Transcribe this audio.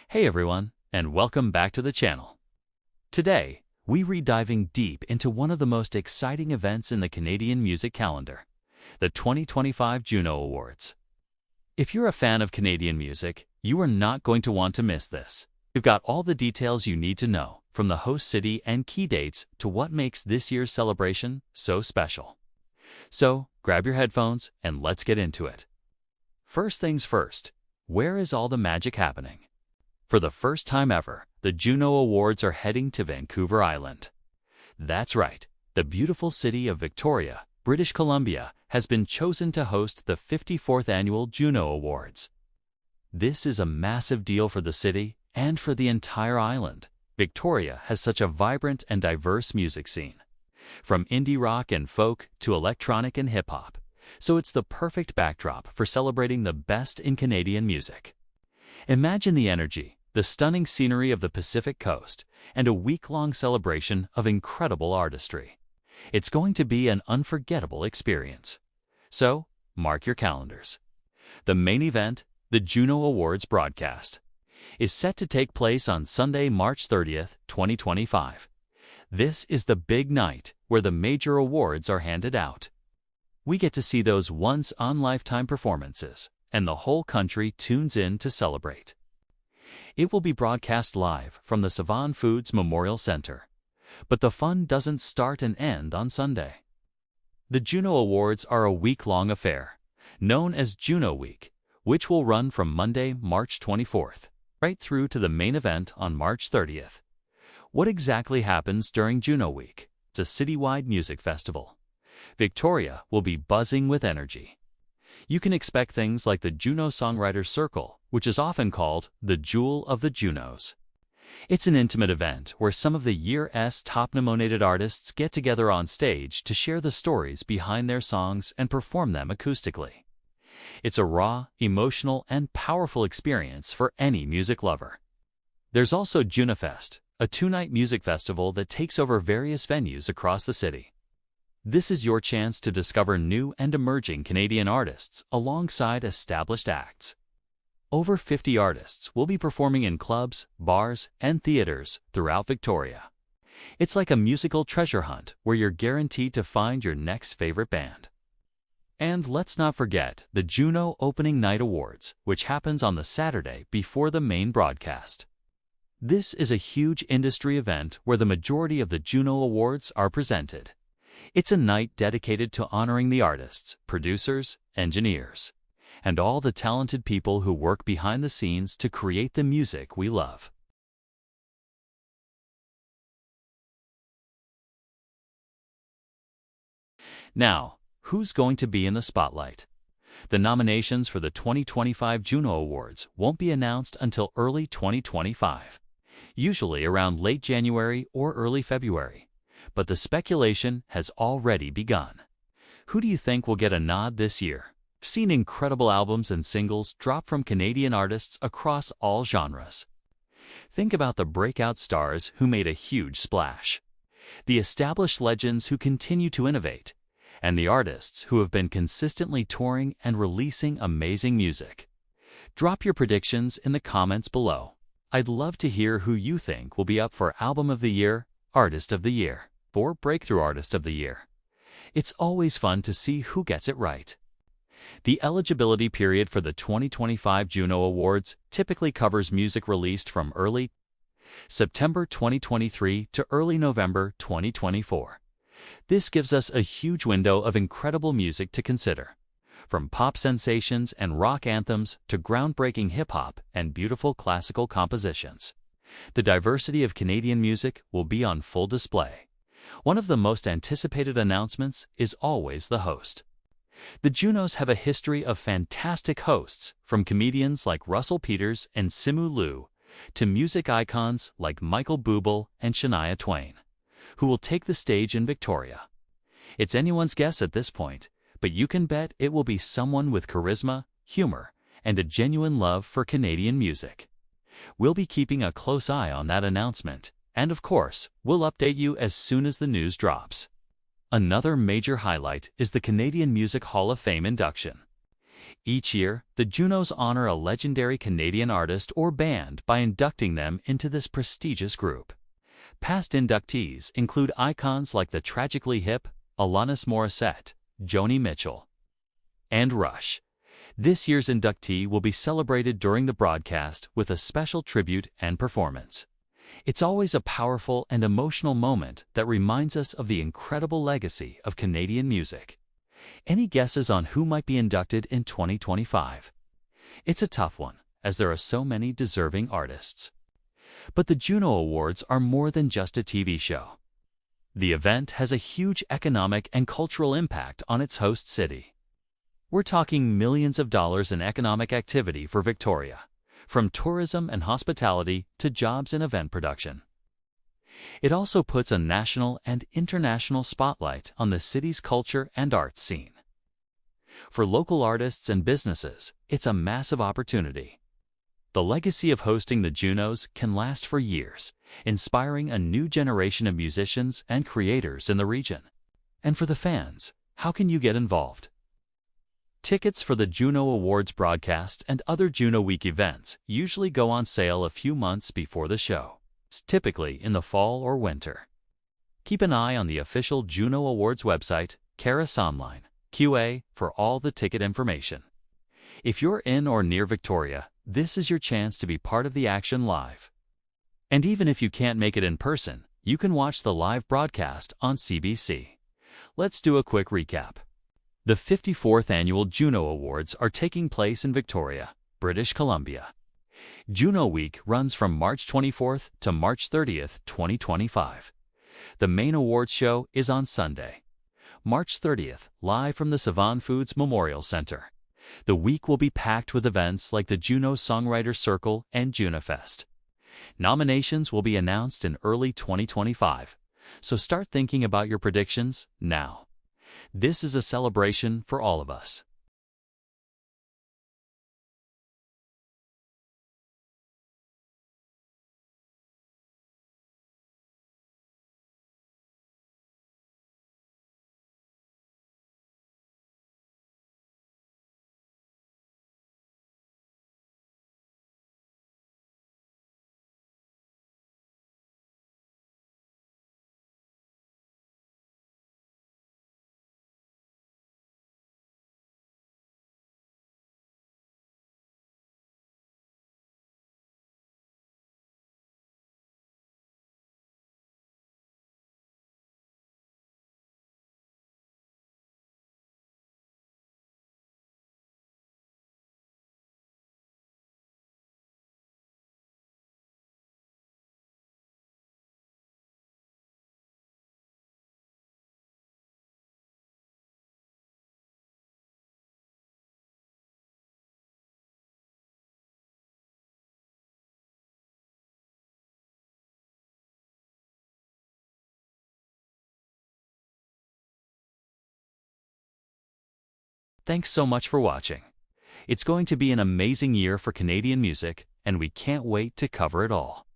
Hey everyone, and welcome back to the channel. Today, we're diving deep into one of the most exciting events in the Canadian music calendar, the 2025 Juno Awards. If you're a fan of Canadian music, you are not going to want to miss this. We've got all the details you need to know, from the host city and key dates to what makes this year's celebration so special. So, grab your headphones and let's get into it. First things first, where is all the magic happening? For the first time ever, the Juno Awards are heading to Vancouver Island. That's right, the beautiful city of Victoria, British Columbia, has been chosen to host the 54th annual Juno Awards. This is a massive deal for the city and for the entire island. Victoria has such a vibrant and diverse music scene, from indie rock and folk to electronic and hip-hop, so it's the perfect backdrop for celebrating the best in Canadian music. Imagine the energy, the stunning scenery of the Pacific Coast, and a week-long celebration of incredible artistry. It's going to be an unforgettable experience. So, mark your calendars. The main event, the Juno Awards broadcast, is set to take place on Sunday, March 30th, 2025. This is the big night where the major awards are handed out. We get to see those once-in-a-lifetime performances, and the whole country tunes in to celebrate. It will be broadcast live from the Savan Foods Memorial Center. But the fun doesn't start and end on Sunday. The Juno Awards are a week-long affair, known as Juno Week, which will run from Monday, March 24th, right through to the main event on March 30th. What exactly happens during Juno Week? It's a citywide music festival. Victoria will be buzzing with energy. You can expect things like the Juno Songwriters Circle, which is often called the Jewel of the Junos. It's an intimate event where some of the year's top nominated artists get together on stage to share the stories behind their songs and perform them acoustically. It's a raw, emotional, and powerful experience for any music lover. There's also JunoFest, a two-night music festival that takes over various venues across the city. This is your chance to discover new and emerging Canadian artists alongside established acts. Over 50 artists will be performing in clubs, bars, and theaters throughout Victoria. It's like a musical treasure hunt where you're guaranteed to find your next favorite band. And let's not forget the Juno Opening Night Awards, which happens on the Saturday before the main broadcast. This is a huge industry event where the majority of the Juno Awards are presented. It's a night dedicated to honoring the artists, producers, engineers, and all the talented people who work behind the scenes to create the music we love. Now, who's going to be in the spotlight? The nominations for the 2025 Juno Awards won't be announced until early 2025, usually around late January or early February. But the speculation has already begun. Who do you think will get a nod this year? I've seen incredible albums and singles drop from Canadian artists across all genres. Think about the breakout stars who made a huge splash, the established legends who continue to innovate, and the artists who have been consistently touring and releasing amazing music. Drop your predictions in the comments below. I'd love to hear who you think will be up for Album of the Year, Artist of the Year, or Breakthrough Artist of the Year. It's always fun to see who gets it right. The eligibility period for the 2025 Juno Awards typically covers music released from early September 2023 to early November 2024. This gives us a huge window of incredible music to consider, from pop sensations and rock anthems to groundbreaking hip-hop and beautiful classical compositions. The diversity of Canadian music will be on full display. One of the most anticipated announcements is always the host. The Junos have a history of fantastic hosts, from comedians like Russell Peters and Simu Liu to music icons like Michael Bublé and Shania Twain, who will take the stage in Victoria. It's anyone's guess at this point, but you can bet it will be someone with charisma, humor, and a genuine love for Canadian music. We'll be keeping a close eye on that announcement, and of course, we'll update you as soon as the news drops. Another major highlight is the Canadian Music Hall of Fame induction. Each year, the Junos honor a legendary Canadian artist or band by inducting them into this prestigious group. Past inductees include icons like the tragically hip Alanis Morissette, Joni Mitchell, and Rush. This year's inductee will be celebrated during the broadcast with a special tribute and performance. It's always a powerful and emotional moment that reminds us of the incredible legacy of Canadian music. Any guesses on who might be inducted in 2025? It's a tough one, as there are so many deserving artists. But the Juno Awards are more than just a TV show. The event has a huge economic and cultural impact on its host city. We're talking millions of dollars in economic activity for Victoria, from tourism and hospitality to jobs in event production. It also puts a national and international spotlight on the city's culture and arts scene. For local artists and businesses, it's a massive opportunity. The legacy of hosting the Junos can last for years, inspiring a new generation of musicians and creators in the region. And for the fans, how can you get involved? Tickets for the Juno Awards broadcast and other Juno Week events usually go on sale a few months before the show, typically in the fall or winter. Keep an eye on the official Juno Awards website, Caras Online, QA, for all the ticket information. If you're in or near Victoria, this is your chance to be part of the action live. And even if you can't make it in person, you can watch the live broadcast on CBC. Let's do a quick recap. The 54th Annual Juno Awards are taking place in Victoria, British Columbia. Juno Week runs from March 24th to March 30th, 2025. The main awards show is on Sunday, March 30th, live from the Savan Foods Memorial Center. The week will be packed with events like the Juno Songwriter Circle and JunoFest. Nominations will be announced in early 2025, so start thinking about your predictions now. This is a celebration for all of us. Thanks so much for watching. It's going to be an amazing year for Canadian music, and we can't wait to cover it all.